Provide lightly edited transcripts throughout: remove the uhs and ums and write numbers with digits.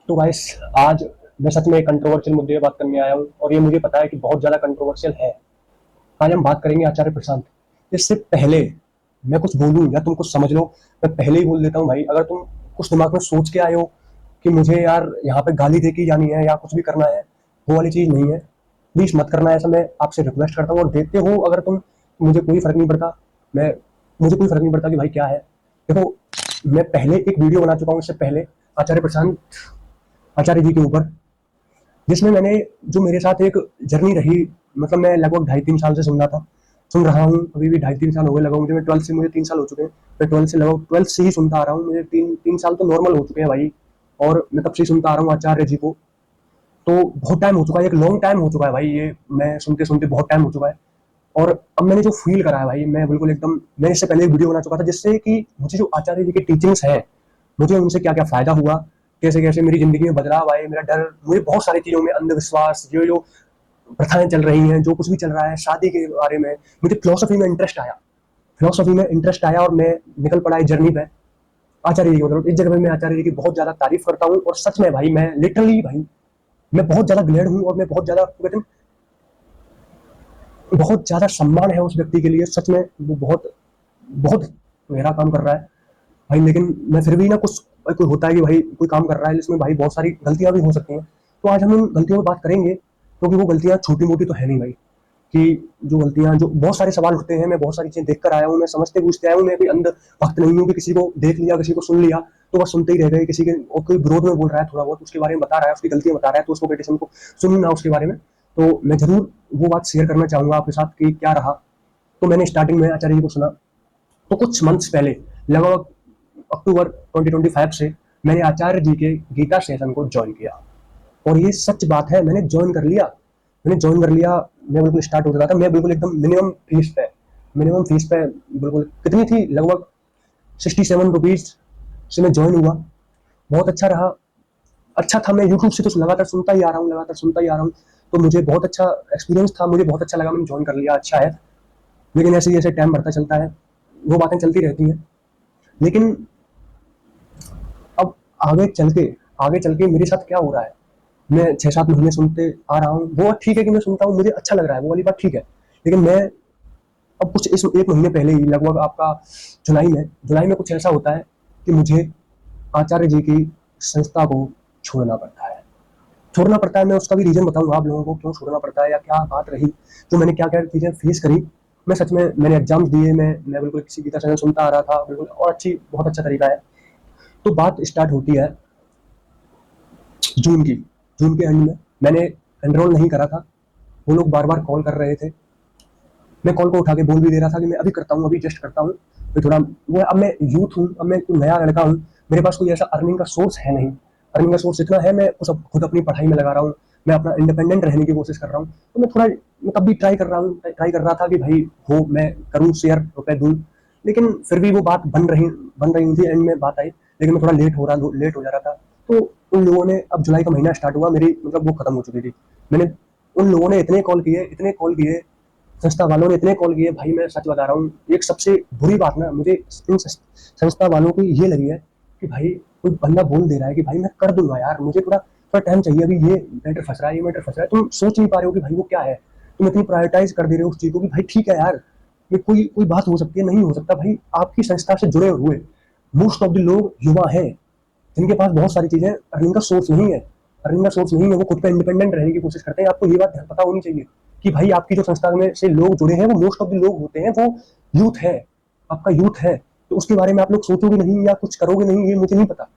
तो गाइस, आज मैं सच में एक कंट्रोवर्शियल मुद्दे पे बात करने आया हूँ और ये मुझे पता है कि बहुत ज़्यादा कंट्रोवर्शियल है। आज हम बात करेंगे आचार्य प्रशांत। इससे पहले मैं कुछ बोलूँ या तुम कुछ समझ लो, मैं पहले ही बोल देता हूँ भाई, अगर तुम कुछ दिमाग में सोच के आए हो कि मुझे यार यहाँ पे गाली दे के जानी है या कुछ भी करना है, वो वाली चीज़ नहीं है। प्लीज़ मत करना ऐसा, मैं आपसे रिक्वेस्ट करता हूँ। और देखते हो अगर तुम, मुझे कोई फ़र्क नहीं पड़ता। मैं मुझे कोई फ़र्क नहीं पड़ता कि भाई क्या है। देखो, मैं पहले एक वीडियो बना चुका हूँ इससे पहले आचार्य प्रशांत आचार्य जी के ऊपर, जिसमें मैंने, जो मेरे साथ एक जर्नी रही, मतलब मैं लगभग 2.5-3 साल से सुन रहा हूँ। अभी भी 2.5-3 साल हो गए लगभग मुझे। मैं 12th से, मुझे 3 साल हो चुके हैं। मैं 12th से, लगभग 12th से ही सुनता आ रहा हूँ। मुझे तीन तीन साल तो नॉर्मल हो चुके हैं भाई। और मैं तब से ही सुनता आ रहा हूँ आचार्य जी को। तो बहुत टाइम हो चुका है, एक लॉन्ग टाइम हो चुका है भाई, ये मैं सुनते सुनते बहुत टाइम हो चुका है। और अब मैंने जो फील करा है भाई, मैं बिल्कुल एकदम, मैंने इससे पहले एक वीडियो बना चुका था जिससे कि मुझे जो आचार्य जी की टीचिंग्स है, मुझे उनसे क्या क्या फायदा हुआ, कैसे कैसे मेरी जिंदगी में बदलाव आए, मेरा डर, मुझे बहुत सारी चीजों में, अंधविश्वास, जो जो प्रथाएं चल रही हैं, जो कुछ भी चल रहा है, शादी के बारे में, मुझे फिलोसफी में इंटरेस्ट आया। और मैं निकल पड़ा इस जर्नी पे। आचार्य जी, मतलब इस जगह पे मैं आचार्य जी की बहुत ज्यादा तारीफ करता हूँ। और सच में भाई, मैं लिटरली भाई, मैं बहुत ज्यादा ग्लेड हूँ और मैं बहुत ज्यादा, कहते हैं, बहुत ज्यादा सम्मान है उस व्यक्ति के लिए। सच में वो बहुत बहुत गहरा काम कर रहा है भाई। लेकिन मैं फिर भी ना, कुछ कोई होता है कि भाई कोई काम कर रहा है जिसमें भाई बहुत सारी गलतियां भी हो सकती हैं। तो आज हम उन गलतियों पर बात करेंगे, क्योंकि वो गलतियां छोटी मोटी तो है नहीं भाई। कि जो गलतियां, जो बहुत सारे सवाल उठते हैं, मैं बहुत सारी चीजें देख कर आया हूँ, मैं समझते पूछते आया हूँ। मैं कोई अंध भक्त नहीं हूँ कि किसी को देख लिया, किसी को सुन लिया तो बस सुनते ही रह गए। किसी के, और कोई विरोध में बोल रहा है थोड़ा बहुत, उसके बारे में बता रहा है, उसकी गलतियां बता रहा है, तो उसको क्रिटिसिज्म को सुनूं ना उसके बारे में। तो मैं जरूर वो बात शेयर करना चाहूंगा आपके साथ कि क्या रहा। तो मैंने स्टार्टिंग में आचार्य जी को सुना, तो कुछ मंथ्स पहले, लगभग अक्टूबर 2025 से मैंने आचार्य जी के गीता सेशन को ज्वाइन किया। और ये सच बात है, मैंने ज्वाइन कर लिया। मैं बिल्कुल स्टार्ट हो चुका था, मैं बिल्कुल एकदम मिनिमम फीस पे बिल्कुल, कितनी थी, लगभग 67 रुपीज से मैं ज्वाइन हुआ। बहुत अच्छा रहा। अच्छा था, मैं यूट्यूब से तो लगातार सुनता ही आ रहा हूँ। तो मुझे बहुत अच्छा एक्सपीरियंस था, मुझे बहुत अच्छा लगा, मैंने ज्वाइन कर लिया, अच्छा है। लेकिन ऐसे जैसे टाइम बढ़ता चलता है, वो बातें चलती रहती हैं। लेकिन अब आगे चल के आगे चल के मेरे साथ क्या हो रहा है, मैं 6-7 महीने सुनते आ रहा हूँ। वो ठीक है कि मैं सुनता हूँ, मुझे अच्छा लग रहा है, वो वाली बात ठीक है। लेकिन मैं, अब कुछ इस एक महीने पहले ही, लगभग आपका जुलाई में कुछ ऐसा होता है कि मुझे आचार्य जी की संस्था को छोड़ना पड़ता है। मैं उसका भी रीजन बताऊंगा आप लोगों को, क्यों छोड़ना पड़ता है या क्या बात रही, जो मैंने क्या क्या चीजें फेस करी। मैं सच में, मैंने एग्जाम्स दिए, मैं बिल्कुल किसी गीता चैनल सुनता आ रहा था बिल्कुल, और बहुत अच्छा तरीका है। तो बात स्टार्ट होती है जून की। जून के एंड में मैंने एनरोल नहीं करा था। वो लोग बार बार कॉल कर रहे थे, मैं कॉल को उठा के बोल भी दे रहा था कि मैं अभी करता हूँ, अभी जस्ट करता हूँ। फिर थोड़ा वो, अब मैं यूथ हूँ, अब मैं कोई नया लड़का हूँ, मेरे पास कोई ऐसा अर्निंग का सोर्स है नहीं। अर्निंग का सोर्स इतना है, मैं खुद अपनी पढ़ाई में लगा रहा हूँ, मैं अपना इंडिपेंडेंट रहने की कोशिश कर रहा हूँ। तो मैं तब भी ट्राई कर रहा था कि भाई हो, मैं करूँ, शेयर रुपए दूँ। लेकिन फिर भी वो बात बन रही थी, एंड में बात आई, लेकिन मैं थोड़ा लेट हो जा रहा था। तो उन लोगों ने, अब जुलाई का महीना स्टार्ट हुआ, मेरी मतलब वो खत्म हो चुकी थी। मैंने, उन लोगों ने इतने कॉल किए, संस्था वालों ने इतने कॉल किए भाई, मैं सच बता रहा हूँ। एक सबसे बुरी बात ना मुझे इन संस्था वालों की ये लगी है कि भाई, कोई बंदा बोल दे रहा है कि भाई मैं कर दूंगा यार, मुझे थोड़ा थोड़ा टाइम चाहिए, अभी ये मैटर फंस रहा है, तुम सोच नहीं पा रहे हो कि भाई वो क्या है। तुम इतनी प्रायोरिटाइज कर दे रहे हो उस चीज को कि भाई ठीक है यार, ये कोई बात हो सकती है, नहीं हो सकता भाई। आपकी संस्था से जुड़े हुए मोस्ट ऑफ द लोग युवा हैं, जिनके पास बहुत सारी चीजें, अर्निंग का सोर्स नहीं है, वो खुद पे इंडिपेंडेंट रहने की कोशिश करते हैं। आपको ये बात पता होनी चाहिए कि भाई, आपकी जो संस्था में से लोग जुड़े हैं, वो मोस्ट ऑफ द लोग होते हैं, वो यूथ है, आपका यूथ है। तो उसके बारे में आप लोग सोचोगे नहीं या कुछ करोगे नहीं, ये मुझे नहीं पता।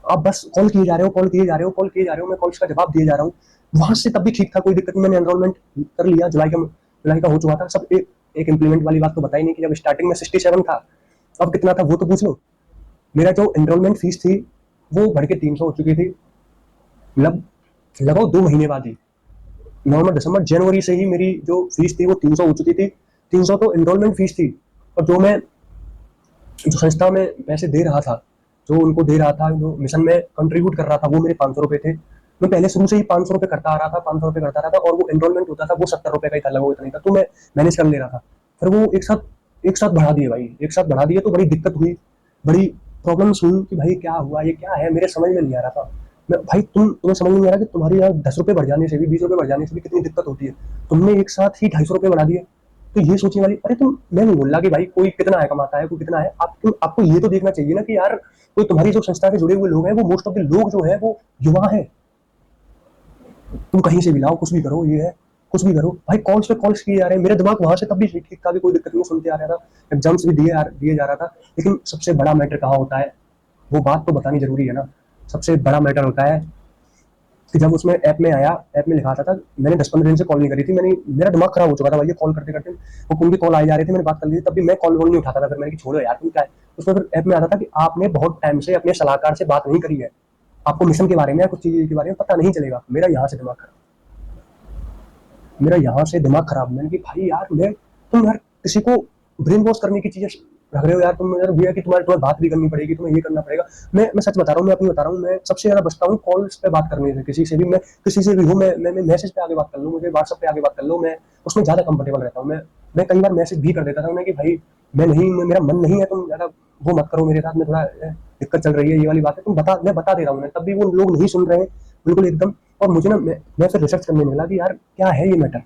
आप बस कॉल किए जा रहे हो, मैं कॉल्स का जवाब दिए जा रहा हूँ। वहां से तब भी ठीक था, कोई दिक्कत नहीं, मैंने एनरोलमेंट कर लिया, जुलाई का हो चुका था सब। एक इम्प्लीमेंट वाली बात तो बताई नहीं कि जब स्टार्टिंग में 67 था, अब कितना था वो तो पूछ लो। मेरा जो एनरोलमेंट फीस थी, वो बढ़ के 300 हो चुकी थी। लगभग 2 महीने बाद ही, नवंबर दिसंबर जनवरी से ही मेरी जो फीस थी वो 300 हो चुकी थी। 300 तो एनरोलमेंट फीस थी। और जो संस्था में पैसे दे रहा था, जो उनको दे रहा था, जो मिशन में कंट्रीब्यूट कर रहा था, वो मेरे 500 रुपए थे। मैं पहले शुरू से ही 500 रुपए करता आ रहा था, 500 रुपए करता रहा था, और वो एनरोलमेंट होता था वो 70 रुपए का ही था, लगभग इतना ही था। तो मैं मैनेज कर ले रहा था। फिर वो एक साथ बढ़ा दिए भाई, एक साथ बढ़ा दिए, तो बड़ी दिक्कत हुई, बड़ी प्रॉब्लम्स हुई कि भाई क्या हुआ, ये क्या है, मेरे समझ में नहीं आ रहा था। भाई तुम्हें समझ नहीं आ रहा कि तुम्हारी यहाँ 10 रुपए बढ़ जाने से भी, 20 रुपए बढ़ जाने से भी कितनी दिक्कत होती है। तुमने एक साथ ही 250 रुपए बढ़ा दिए। तो ये सोचने वाली, अरे तुम, मैं नहीं बोल रहा कि भाई कोई कितना है कमाता है, कोई कितना है, आपको ये तो देखना चाहिए ना कि यार कोई तुम्हारी जो संस्था से जुड़े हुए लोग हैं, वो मोस्ट ऑफ द लोग जो है वो युवा है। तुम कहीं से भी लाओ, कुछ भी करो, ये है कुछ भी करो भाई, कॉल्स पे कॉल्स किए जा रहे हैं। मेरा दिमाग वहां से तब भी ठीक था, भी कोई दिक्कत नहीं, सुनते आ रहा था, एग्जाम्स भी दिए जा रहा था। लेकिन सबसे बड़ा मैटर कहाँ होता है, वो बात तो बतानी जरूरी है ना। सबसे बड़ा मैटर होता है कि जब उसमें ऐप में आया, ऐप में लिखा था मैंने 10-15 दिन से कॉल नहीं करी थी, मैंने, मेरा दिमाग खराब हो चुका था भाई, ये कॉल करते करते वो उनकी कॉल आई जा रही थी, मैंने बात कर ली थी, तब भी मैं कॉल नहीं उठाता था। फिर मैंने कि छोड़ो यार, तुम क्या है। उसमें फिर ऐप में आता था कि आपने बहुत टाइम से अपने सलाहकार से बात नहीं करी है, आपको मिशन के बारे में या कुछ चीज के बारे में पता नहीं चलेगा। मेरा यहाँ से दिमाग खराब, मेरा यहाँ से दिमाग खराब। मैंने कि भाई यार, तुम यार किसी को ब्रेन वॉश करने की चीजें रख रहे हो यार तुम। यार भैया कि तुम्हें बात भी करनी पड़ेगी, तुम्हें ये करना पड़ेगा। मैं सच बता रहा हूँ, मैं अपनी बता रहा हूँ, मैं सबसे ज्यादा बचता हूँ कॉल्स पे बात करने से। किसी से भी, मैं किसी से भी हूँ, मैं मैसेज पे आगे बात कर लूँ, मुझे व्हाट्सएप पे आगे बात कर लो, मैं उसमें ज्यादा कंफर्टेबल रहता हूँ। मैं कई बार मैसेज भी कर देता था उन्हें कि भाई मैं नहीं, मेरा मन नहीं है, तुम ज्यादा वो मत करो मेरे साथ में, थोड़ा दिक्कत चल रही है, ये वाली बात है, मैं बता दे रहा हूँ। तब भी वो लोग नहीं सुन रहे हैं बिल्कुल एकदम। और मुझे ना, मैं फिर रिसर्च करने लगा कि यार क्या है ये मैटर।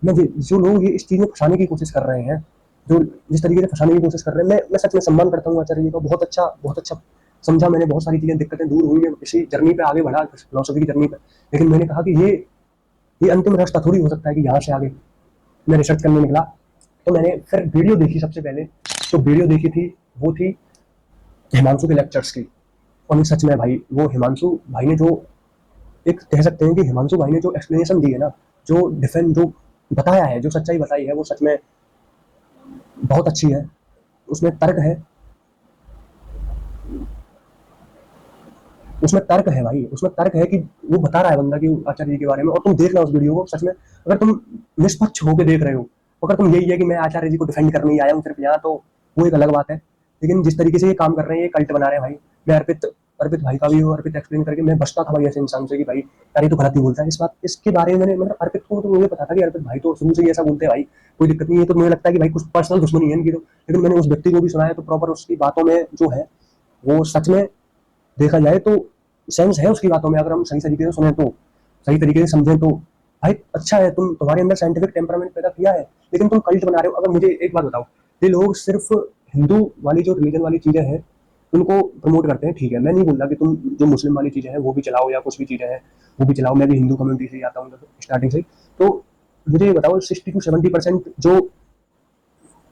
मैं जो लोग ये इस चीज में फंसाने की कोशिश कर रहे हैं, जो जिस तरीके से फंसाने की कोशिश कर रहे हैं, मैं सच में सम्मान करता हूँ आचार्य जी का। बहुत अच्छा समझा मैंने, बहुत सारी चीजें, दिक्कतें दूर हुई है, इसी जर्नी पे आगे बढ़ा, फिलोसफी की जर्नी पे। लेकिन मैंने कहा कि ये अंतिम रास्ता थोड़ी हो सकता है कि यहाँ से आगे। मैं रिसर्च करने निकला, तो मैंने फिर वीडियो देखी। सबसे पहले जो वीडियो देखी थी वो थी हिमांशु के लेक्चर्स की। और सच में भाई, वो हिमांशु भाई ने जो, एक कह सकते हैं कि हिमांशु भाई ने जो एक्सप्लेनेशन दी है ना, जो डिफेंड, जो बताया है, जो सच्चाई बताई है, वो सच में बहुत अच्छी है। उसमें तर्क है, उसमें तर्क है भाई, उसमें तर्क है कि वो बता रहा है बंदा कि आचार्य जी के बारे में। और तुम देखना उस वीडियो को, सच में अगर तुम निष्पक्ष होकर देख रहे हो, अगर तुम यही है कि मैं आचार्य जी को डिफेंड करने ही आया हूँ सिर्फ यहाँ, तो वो एक अलग बात है। लेकिन जिस तरीके से ये काम कर रहे हैं, ये कल्ट बना रहे हैं भाई। मैं अर्पित भाई का भी हूँ, अर्पित एक्सप्लेन करके मैं बचता था भाई ऐसे इंसान से कि भाई यार ये तो गलत ही बोलता है। इस बात, इसके बारे में मैंने, मतलब अर्पित को तो मुझे पता था कि अर्पित भाई तो शुरू से ही ऐसा बोलते हैं भाई, कोई दिक्कत नहीं है। तो मुझे लगता है कि भाई कुछ पर्सनल दुश्मनी है इनकी तो। लेकिन मैंने उस व्यक्ति को भी सुना है, तो प्रॉपर उसकी बातों में जो है वो सच में देखा जाए तो सेंस है उसकी बातों में। अगर हम सही तरीके से सुने तो, सही तरीके से समझें तो भाई अच्छा है। तुम्हारे अंदर साइंटिफिक टेम्परामेंट पैदा किया है, लेकिन तुम कल्ट बना रहे हो। अगर मुझे एक बात बताओ, ये लोग सिर्फ हिंदू वाली जो रिलीजन वाली चीजें हैं उनको प्रमोट करते हैं, ठीक है, मैं नहीं बोल रहा कि तुम जो मुस्लिम वाली चीजें हैं वो भी चलाओ, या कुछ भी चीजें हैं वो भी चलाओ। मैं भी हिंदू कम्युनिटी से आता हूँ स्टार्टिंग से। तो मुझे ये बताओ, 60 to 70% जो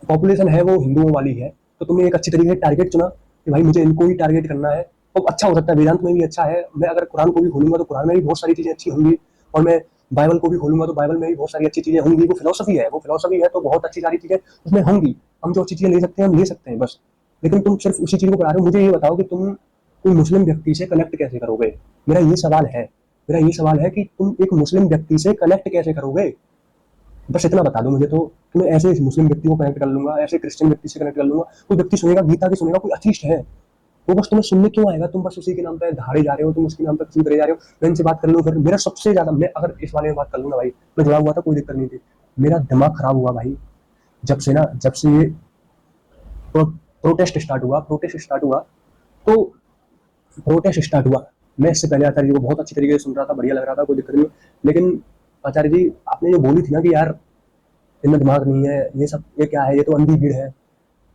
पॉपुलेशन है वो हिंदुओं वाली है, तो तुमने एक अच्छी तरीके से टारगेट चुना कि भाई मुझे इनको ही टारगेट करना है। तो अच्छा हो सकता है, वेदांत में भी अच्छा है। मैं अगर कुरान को भी खोलूंगा तो कुरान में भी बहुत सारी चीजें अच्छी होंगी, और मैं बाइबल को भी खोलूंगा तो बाइबल में भी बहुत सारी अच्छी चीजें होंगी। वो फिलोसफी है, तो बहुत अच्छी सारी चीजें उसमें होंगी। हम जो अच्छी चीजें ले सकते हैं हम ले सकते हैं बस। लेकिन तुम सिर्फ उसी चीज को पढ़ा रहे हो। मुझे ये बताओ कि तुम कोई मुस्लिम व्यक्ति से कनेक्ट कैसे करोगे। मेरा ये सवाल है, कि तुम एक मुस्लिम व्यक्ति से कनेक्ट कैसे करोगे। बस इतना बता दो मुझे, तो मैं ऐसे मुस्लिम व्यक्ति को कनेक्ट कर लूंगा, ऐसे क्रिश्चियन व्यक्ति से कनेक्ट कर लूंगा। कोई व्यक्ति सुनेगा, गीता की सुनेगा, कोई अथीस्ट है, वो बस तुम्हें सुनने क्यों आएगा। तुम बस उसी के नाम पे धारे जा रहे हो, तुम उसके नाम पे किसी करे जा रहे हो। मैं इनसे बात कर लूँ फिर मेरा सबसे ज्यादा, मैं अगर इस वाले में बात कर लूँ ना भाई, मैं जुड़ा हुआ था, कोई दिक्कत नहीं थी। मेरा दिमाग खराब हुआ भाई जब से ये प्रोटेस्ट स्टार्ट हुआ, तो प्रोटेस्ट स्टार्ट हुआ। मैं इससे पहले आचार्य जी को बहुत अच्छी तरीके से सुन रहा था, बढ़िया लग रहा था, कोई दिक्कत नहीं। लेकिन आचार्य जी, आपने जो बोली थी ना कि यार इनमें दिमाग नहीं है, ये सब ये क्या है, ये तो अंधी भीड़ है।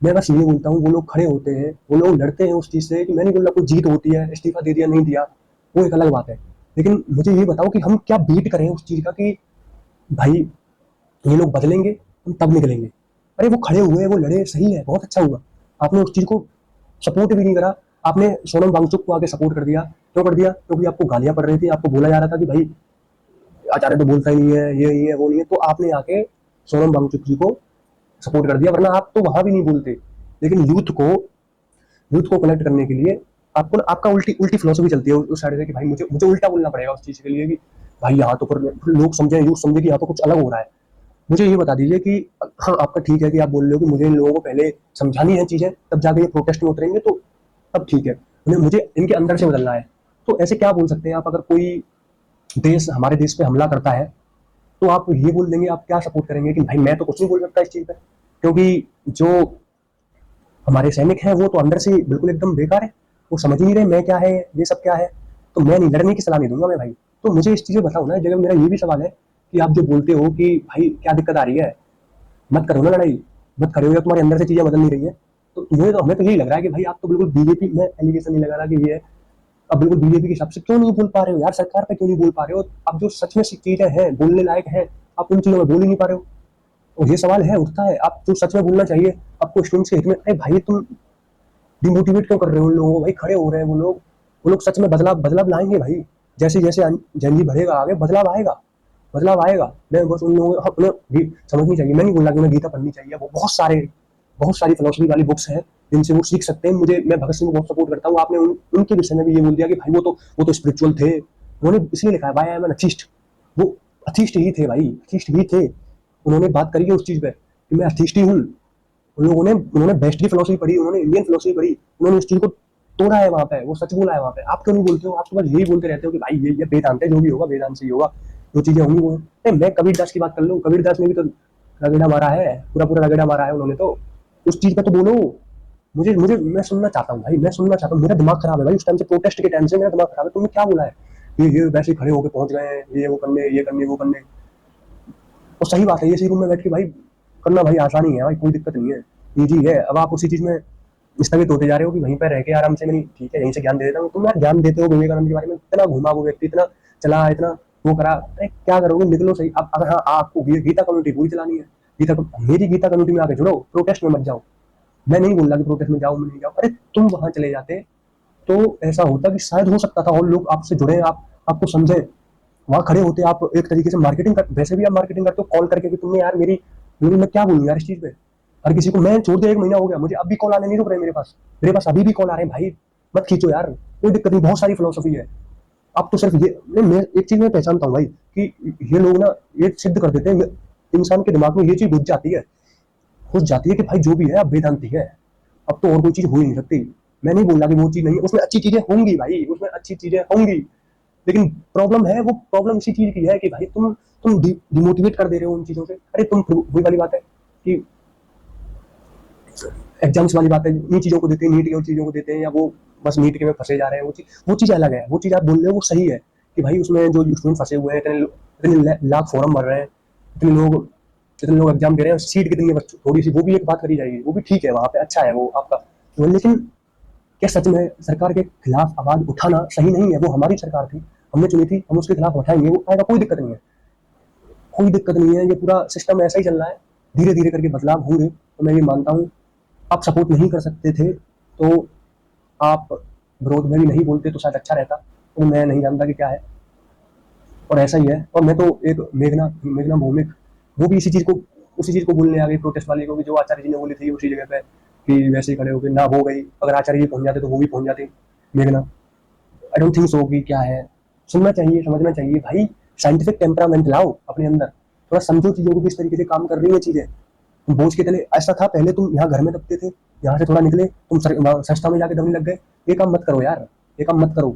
मैं बस ये बोलता हूँ, वो लोग खड़े होते हैं, वो लोग लड़ते हैं उस चीज से, कि मैं नहीं बोल रहा कोई जीत होती है, इस्तीफा दे दिया नहीं दिया, वो एक अलग बात है। लेकिन मुझे ये बताओ कि हम क्या बीट करें उस चीज का, कि भाई ये लोग बदलेंगे, हम तब निकलेंगे। अरे वो खड़े हुए, वो लड़े, सही है, बहुत अच्छा हुआ। आपने उस चीज को सपोर्ट भी नहीं करा, आपने सोनम वांगचुक को आगे सपोर्ट कर दिया। क्यों कर दिया? क्योंकि आपको गालियां पड़ रही थी, आपको बोला जा रहा था कि भाई आचार्य तो बोलता ही नहीं है, ये नहीं है, वो नहीं है, तो आपने आके सोनम वांगचुक जी को सपोर्ट कर दिया। वरना आप तो वहां भी नहीं बोलते। लेकिन यूथ को कनेक्ट करने के लिए आपको ना, आपका उल्टी उल्टी फिलोसफी चलती है उस साइड से, कि भाई मुझे मुझे उल्टा बोलना पड़ेगा उस चीज के लिए, कि भाई यहाँ तो फिर लोग समझे, यूथ समझे कि यहाँ तो कुछ अलग हो रहा है। मुझे ये बता दीजिए कि हाँ, आपका ठीक है कि आप बोल रहे हो कि मुझे इन लोगों को पहले समझानी है चीजें, तब जाके ये प्रोटेस्ट में उतरेंगे, तो तब ठीक है। मुझे इनके अंदर से बदलना है। तो ऐसे क्या बोल सकते हैं आप, अगर कोई देश हमारे देश पे हमला करता है, तो आप ये बोल देंगे, आप क्या सपोर्ट करेंगे कि भाई मैं तो कुछ नहीं बोल सकता इस चीज पे, क्योंकि जो हमारे सैनिक हैं वो तो अंदर से बिल्कुल एकदम बेकार है, वो समझ नहीं रहे मैं क्या है, ये सब क्या है। तो मैं नहीं, लड़ने की सलाह नहीं दूंगा मैं भाई। तो मुझे इस चीज़ में बताओ ना, इस जगह मेरा ये भी सवाल है कि आप जो बोलते हो कि भाई क्या दिक्कत आ रही है, मत करो ना लड़ाई, मत खड़े हो, या तुम्हारे अंदर से चीजें बदल नहीं रही है। तो मुझे तो, हमें तो यही लग रहा है कि भाई आप तो बिल्कुल बीजेपी में, एलिगेशन नहीं लगा रहा कि ये है, अब बिल्कुल बीजेपी के हिसाब से क्यों नहीं बोल पा रहे हो यार, सरकार पे क्यों नहीं बोल पा रहे हो? अब जो सच में चीजें हैं, बोलने लायक है, आप उन चीजों में बोल ही नहीं पा रहे हो। और ये सवाल है, उठता है, आप जो सच में बोलना चाहिए आपको स्टूडेंट्स के हित में, अरे भाई तुम डिमोटिवेट क्यों कर रहे हो उन लोगों को? भाई खड़े हो रहे हैं वो लोग, वो लोग सच में बदलाव बदलाव लाएंगे भाई। जैसे जैसे जनजी बढ़ेगा आगे, बदलाव आएगा, बदलाव आएगा। मैं बस उन लोगों को उन्हें भी समझनी चाहिए। मैं नहीं बोल रहा कि उन्हें गीता पढ़नी चाहिए, वो बहुत सारी फिलोसफी वाली बुक्स हैं जिनसे वो सीख सकते हैं। मुझे, मैं भगत सिंह को बहुत सपोर्ट करता हूँ। आपने उनके विषय में भी ये बोल दिया कि भाई वो तो स्पिरिचुअल थे, उन्होंने इसलिए लिखा है भाई आई एम एन अथिस्ट। वो अथिस्ट ही थे भाई, अथिस्ट ही थे। उन्होंने बात करी है उस चीज पे कि मैं अथिस्ट ही हूँ। उन लोगों ने, उन्होंने वेस्ट की फिलोसफी पढ़ी, उन्होंने इंडियन फिलोसफी पढ़ी, उन्होंने उस चीज को तोड़ा है वहां पे, वो सच बोला है वहां पे। आप क्यों नहीं बोलते हो? आप तो बस यही बोलते रहते हो कि भाई ये वेदांत है, जो भी होगा वेदांत से ही होगा, जो चीजें होंगी वो। मैं कबीरदास की बात कर लूँ, कबीरदास ने भी तो रगड़ा मारा है, पूरा पूरा रगड़ा मारा है उन्होंने, तो उस चीज पे तो बोलो। मुझे मुझे मैं सुनना चाहता हूँ भाई, मैं सुनना चाहता हूँ। मेरा दिमाग खराब है भाई, उस टाइम से प्रोटेस्ट के टाइम से मेरा दिमाग खराब है। तुमने क्या बोला है? ये वैसे ही खड़े होकर पहुंच गए हैं, ये वो करने, ये करने, वो करने। और सही बात है, ये रूम में बैठ के भाई करना भाई आसानी है भाई, कोई दिक्कत नहीं है, ईजी है। अब आप उसी चीज में स्थगित होते जा रहे हो कि वहीं पर रह के आराम से, नहीं ठीक है यहीं से ज्ञान दे देता हूँ। तुम यार ज्ञान देते हो विवेकानंद के बारे में, इतना घुमा वो व्यक्ति, इतना चला, इतना वो करा, अरे क्या करोगे, निकलो सही। अब अगर हाँ आपको गीता कम्युनिटी पूरी चलानी है, मेरी गीता कम्युनिटी में आके जुड़ो, प्रोटेस्ट में मत जाओ। मैं नहीं बोल रहा कि प्रोटेस्ट में जाओ, मैं नहीं जाओ, अरे तुम वहां चले जाते तो ऐसा होता कि शायद हो सकता था और लोग आपसे जुड़े, आप आपको समझे, वहां खड़े होते। आप एक तरीके से मार्केटिंग कर, वैसे भी आप मार्केटिंग करते हो कॉल करके कि तुमने यार मेरी मैं क्या बोलूं यार इस चीज पे। हर किसी को मैं छोड़ दिया, 1 महीना हो गया, मुझे अब भी कॉल आने नहीं रुक रहे मेरे पास अभी भी कॉल आ रहे हैं भाई। मत खींचो यार, कोई दिक्कत नहीं, बहुत सारी फिलोसफी है। अब तो सिर्फ ये मैं एक चीज मैं पहचानता हूँ भाई कि ये लोग ना ये सिद्ध कर देते हैं, इंसान के दिमाग में ये चीज घुस जाती है कि भाई जो भी है अब वेदांति है, अब तो और कोई चीज हो ही नहीं सकती। मैं नहीं बोल रहा कि वो चीज नहीं है, उसमें अच्छी चीजें होंगी भाई, उसमें अच्छी चीजें होंगी, लेकिन प्रॉब्लम है, वो प्रॉब्लम इसी चीज की है कि भाई तुम डिमोटिवेट कर दे रहे हो उन चीजों से। अरे तुम, वही वाली बात है कि एग्जाम्स वाली बात है, इन चीजों को देते हैं, नीट की चीजों को देते हैं, या वो बस नीट के में फंसे जा रहे हैं। वो चीज अलग है, वो चीज आप बोल रहे हो वो सही है कि भाई उसमें जो स्टूडेंट फंसे हुए हैं, इतने लाख फॉर्म भर रहे हैं, इतने लोग एग्जाम दे रहे हैं, सीट कितनी है, थोड़ी सी वो भी एक बात करी जाएगी, वो भी ठीक है, वहां पे अच्छा है वो आपका। लेकिन क्या सच में सरकार के खिलाफ आवाज उठाना सही नहीं है? वो हमारी सरकार थी, हमने चुनी थी, हम उसके खिलाफ उठाएंगे, वो आएगा, कोई दिक्कत नहीं है, कोई दिक्कत नहीं है। ये पूरा सिस्टम ऐसा ही चल रहा है, धीरे धीरे करके बदलाव होंगे, तो मैं ये मानता हूँ। आप सपोर्ट नहीं कर सकते थे तो आप विरोध में भी नहीं बोलते तो शायद अच्छा रहता, तो मैं नहीं जानता कि क्या है, और ऐसा ही है। और मैं तो एक मेघना मेघना भौमिक, वो भी उसी चीज को बोलने आ गई, प्रोटेस्ट वाली को भी, जो आचार्य जी ने बोली थी उसी जगह पे कि वैसे ही खड़े हो गए ना, हो गई। अगर आचार्य जी पहुंच जाते तो वो भी पहुंच जाते, मेघना। आई डोंट थिंक सो कि क्या है, सुनना चाहिए, समझना चाहिए भाई। साइंटिफिक टेम्परामेंट लाओ अपने अंदर, थोड़ा समझो चीजों को किस तरीके से काम कर रही है चीजें। तुम बोझ के तले, ऐसा था पहले तुम यहाँ घर में दबते थे, यहाँ से थोड़ा निकले तुम संस्था में जाके दबने लग गए। ये काम मत करो यार, ये काम मत करो।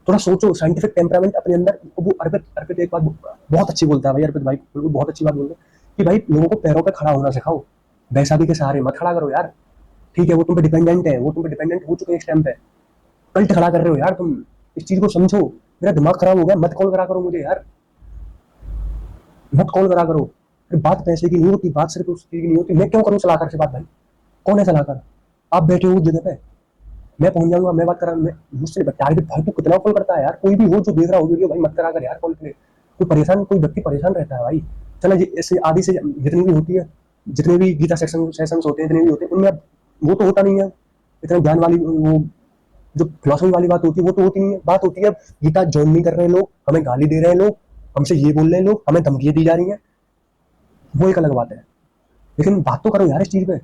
थोड़ा सोचो, साइंटिफिक टेम्परामेंट अपने अंदर। वो अर्पित अर्पित एक बात बहुत अच्छी बोलता है भाई, अर्पित भाई बिल्कुल बहुत अच्छी बात बोलते हैं कि भाई लोगों को पैरों पे खड़ा होना सिखाओ, वैसा भी के सहारे मत खड़ा करो यार। ठीक है वो तुम पे डिपेंडेंट है, वो तुम पे डिपेंडेंट हो चुके हैं इस टाइम पे, कल्ट खड़ा कर रहे हो यार तुम। इस चीज को समझो, मेरा दिमाग खराब हो गया, मत कॉल करा करो मुझे यार, मत कॉल करा करो। फिर बात पैसे की नहीं होती, बात सिर्फ उस चीज की नहीं होती। मैं क्यों करूँ सलाहकार से बात भाई? कौन है सलाहकार? आप बैठे हो उस जगह पे, मैं पहुंच जाऊंगा, मैं बात करा, मैं मुझसे टारगेट भाई तू कितना कॉल करता है यार? कोई भी हो जो देख रहा हो वीडियो, भाई मत करा कर यार कॉल पे। कोई परेशान, कोई व्यक्ति परेशान रहता है भाई। चलो ऐसे आदि से जितनी भी होती है, जितने भी गीता सेशंस होते हैं, जितने भी होते हैं, उनमें वो तो होता नहीं है इतना ज्ञान वाली, वो जो फिलोसफी वाली बात होती है वो तो होती नहीं है। बात होती है अब गीता ज्वाइन नहीं कर रहे हैं लोग, हमें गाली दे रहे हैं लोग, हमसे ये बोल रहे हैं लोग, हमें धमकियां दी जा रही हैं, वो एक अलग बात है। लेकिन बात तो करो यार इस चीज पे।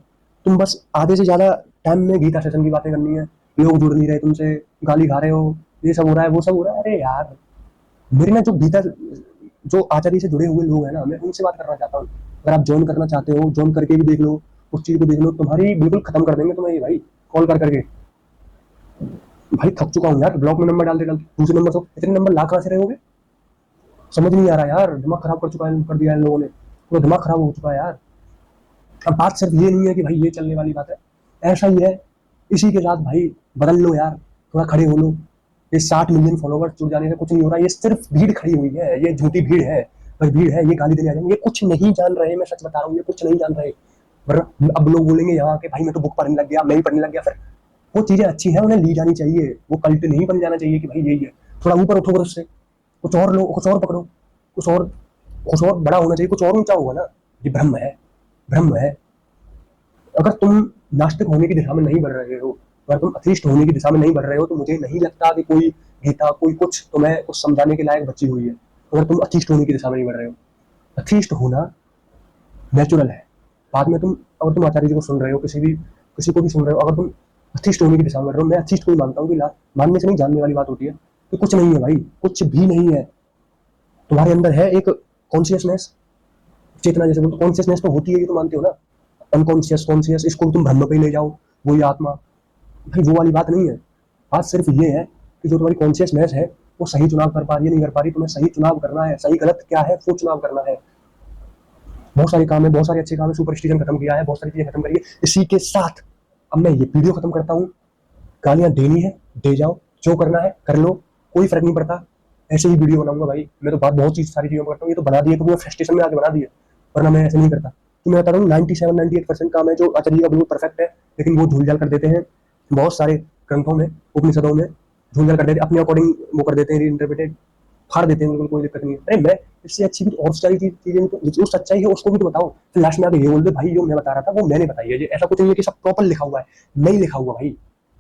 तुम बस आधे से ज्यादा टाइम में गीता सेशन की बातें करनी है, लोग जुड़ नहीं रहे तुमसे, गाली खा रहे हो, ये सब हो रहा है, वो सब हो रहा है। अरे यार मेरी ना जो गीता, जो आचार्य से जुड़े हुए लोग हैं ना, मैं उनसे बात करना चाहता हूँ। अगर आप ज्वाइन करना चाहते हो, ज्वाइन करके भी देख लो, उस चीज को देख लो, तुम्हारी बिल्कुल खत्म कर देंगे तुम्हें ये भाई, कॉल कर करके। भाई थक चुका हूँ यार, ब्लॉक में नंबर डालते डालते, दूसरे नंबर से इतने नंबर ला कहाँ से रहे होगे? समझ नहीं आ रहा यार, दिमाग खराब कर दिया इन लोगों ने, पूरा दिमाग खराब हो चुका है यार। अब बात सिर्फ ये नहीं है कि भाई ये चलने वाली बात है, ऐसा ही है, इसी के साथ भाई बदल लो यार, थोड़ा खड़े हो लो, ये 60 मिलियन फॉलोवर्स जुड़ जाने से कुछ नहीं हो रहा, ये सिर्फ भीड़ खड़ी हुई है, ये झूठी भीड़ है, पर भीड़ है, ये गाली देने आ जाएंगे, ये कुछ नहीं जान रहे, मैं सच बता रहा हूँ, ये कुछ नहीं जान रहे। वरना अब लोग बोलेंगे यहाँ के भाई मैं तो बुक पढ़ने लग गया, मैं ही पढ़ने लग गया, फिर वो चीजें अच्छी हैं, उन्हें ली जानी चाहिए, वो कल्ट नहीं बन जाना चाहिए कि भाई यही है। थोड़ा ऊपर उठो उससे, कुछ और लो, कुछ और पकड़ो, कुछ और बड़ा होना चाहिए, कुछ और ऊंचा होगा ना। ये भ्रम है, भ्रम है। अगर तुम नास्तिक होने की दिशा में नहीं बढ़ रहे हो, अगर तुम अथीस्ट होने की दिशा में नहीं बढ़ रहे हो, तो मुझे नहीं लगता कि कोई गीता, कोई कुछ तुम्हें कुछ समझाने के लायक बची हुई है, अगर तुम अथीस्ट होने की दिशा में नहीं बढ़ रहे हो। अथीस्ट होना नेचुरल है। बाद में तुम, अगर तुम आचार्य जी को सुन रहे हो, किसी को भी सुन रहे हो, अगर तुम अथीस्ट होने की दिशा में बढ़ रहे हो, मैं अथीस्ट को ही मानता हूँ कि मानने से नहीं जानने वाली बात होती है, कि कुछ नहीं है भाई, कुछ भी नहीं है। तुम्हारे अंदर है एक कॉन्शियसनेस, चेतना जैसे बोलते, कॉन्शियसनेस तो होती है, ये तो मानते हो ना। अनकॉन्शियस, कॉन्शियस, इसको तुम भ्रम पे ही ले जाओ, वही आत्मा, भाई वो वाली बात नहीं है। बात सिर्फ ये है कि जो तुम्हारी कॉन्शियसनेस है वो सही चुनाव कर पा रही है, नहीं कर पा रही, तुम्हें सही चुनाव करना है, सही गलत क्या है वो चुनाव करना है। बहुत सारे काम है, बहुत सारे अच्छे काम है, सुपरस्टिशन खत्म किया है, बहुत सारी चीजें खत्म करी है। इसी के साथ अब मैं ये वीडियो खत्म करता हूँ। गालियां देनी है दे जाओ, जो करना है कर लो, कोई फर्क नहीं पड़ता। ऐसे ही वीडियो बनाऊंगा भाई, मैं तो बात बहुत चीज सारी चीजों में करता हूँ, ये तो बना दिए तो वो फ्रस्ट्रेशन में आके बना दिए, वरना मैं ऐसे नहीं करता। तो मैं बता रहा हूँ 97-98% काम है जो आचार्य जी का बिल्कुल परफेक्ट है, लेकिन वो झूल झाल कर देते हैं बहुत सारे ग्रंथों में, उपनिषदों में झूल झाल कर देते हैं, अपने अकॉर्डिंग वो कर देते हैं, इंटरप्रिटेड फाड़ देते हैं, बिल्कुल कोई दिक्कत नहीं है। अरे मैं इससे अच्छी भी और सारी चीजें, तो जो सच्चाई है उसको भी तो बताओ। फिर लास्ट में आके ये बोल दे भाई जो मैं बता रहा था वो मैंने बताई है, ये ऐसा कुछ नहीं है कि सब प्रॉपर लिखा हुआ है, नहीं लिखा हुआ भाई,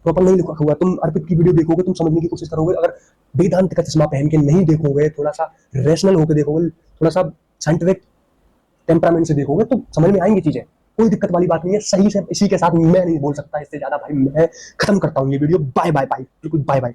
प्रॉपर नहीं लिखा हुआ। तुम अर्पित की वीडियो देखोगे, तुम समझने की कोशिश करोगे, अगर वेदांत का चश्मा पहन के नहीं देखोगे, थोड़ा सा रेशनल होकर देखोगे, थोड़ा सा साइंटिफिक टेम्परामेंट से देखोगे, तो समझ में आएंगी चीजें, कोई दिक्कत वाली बात नहीं है। सही से इसी के साथ मैं नहीं बोल सकता इससे ज्यादा भाई, मैं खत्म करता हूँ ये वीडियो। बाय बाय बाय, बिल्कुल बाय बाय।